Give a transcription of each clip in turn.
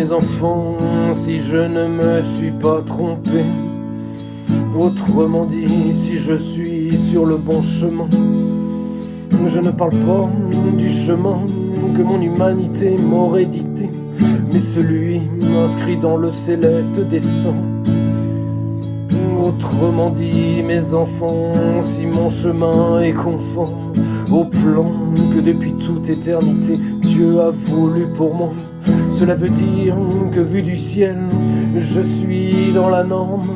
mes enfants, si je ne me suis pas trompé. Autrement dit, si je suis sur le bon chemin, je ne parle pas du chemin que mon humanité m'aurait dicté, mais celui inscrit dans le céleste dessein. Autrement dit, mes enfants, si mon chemin est conforme au plan que depuis toute éternité Dieu a voulu pour moi, cela veut dire que vu du ciel, je suis dans la norme.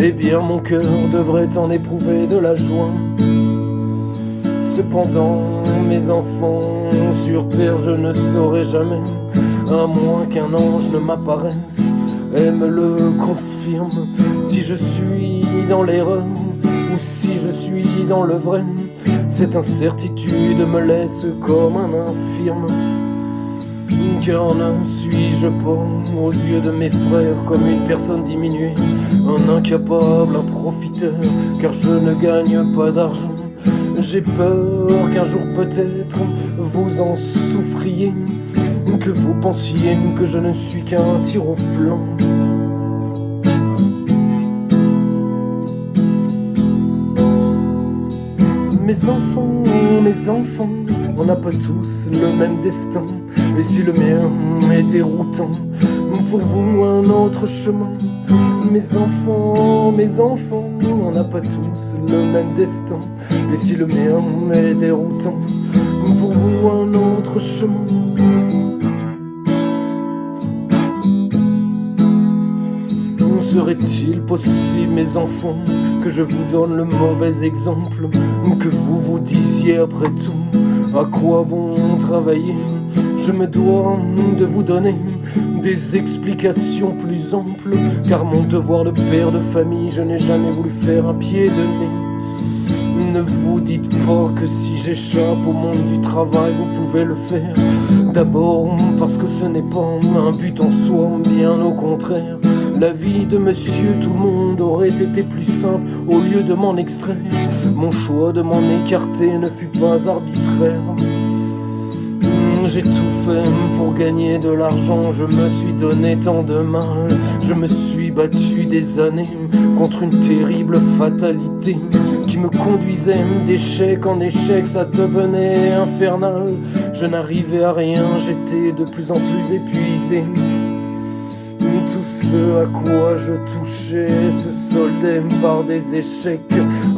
Eh bien mon cœur devrait en éprouver de la joie. Cependant, mes enfants, sur terre je ne saurai jamais, à moins qu'un ange ne m'apparaisse et me le confirme, si je suis dans l'erreur ou si je suis dans le vrai. Cette incertitude me laisse comme un infirme, car ne suis-je pas aux yeux de mes frères comme une personne diminuée, un incapable, un profiteur, car je ne gagne pas d'argent. J'ai peur qu'un jour peut-être vous en souffriez, que vous pensiez que je ne suis qu'un tir au flanc. Mes enfants, on n'a pas tous le même destin. Et si le mien est déroutant, pour vous un autre chemin. Mes enfants, on n'a pas tous le même destin. Et si le mien est déroutant, pour vous un autre chemin. Serait-il possible, mes enfants, que je vous donne le mauvais exemple, ou que vous vous disiez après tout, à quoi bon travailler? Je me dois de vous donner des explications plus amples, car mon devoir de père de famille, je n'ai jamais voulu faire un pied de nez. Ne vous dites pas que si j'échappe au monde du travail, vous pouvez le faire. D'abord parce que ce n'est pas un but en soi, bien au contraire. La vie de monsieur tout le monde aurait été plus simple au lieu de m'en extraire. Mon choix de m'en écarter ne fut pas arbitraire. J'ai tout fait pour gagner de l'argent, je me suis donné tant de mal. Je me suis battu des années contre une terrible fatalité qui me conduisait d'échec en échec, ça devenait infernal. Je n'arrivais à rien, j'étais de plus en plus épuisé. Tout ce à quoi je touchais se soldait par des échecs,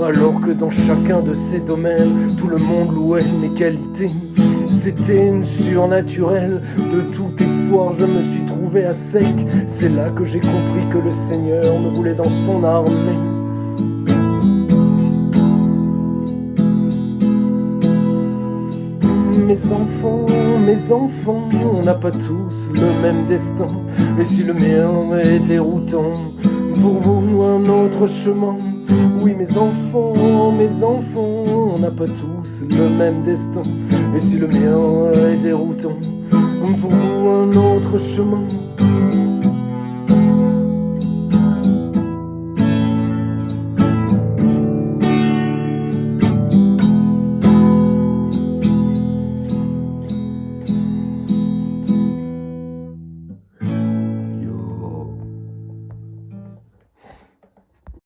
alors que dans chacun de ces domaines, tout le monde louait mes qualités. C'était surnaturel, de tout espoir je me suis trouvé à sec. C'est là que j'ai compris que le Seigneur me voulait dans son armée. Mes enfants, on n'a pas tous le même destin. Et si le mien est déroutant, pour vous un autre chemin. Oui, mes enfants, on n'a pas tous le même destin. Et si le mien est déroutant, pour vous un autre chemin.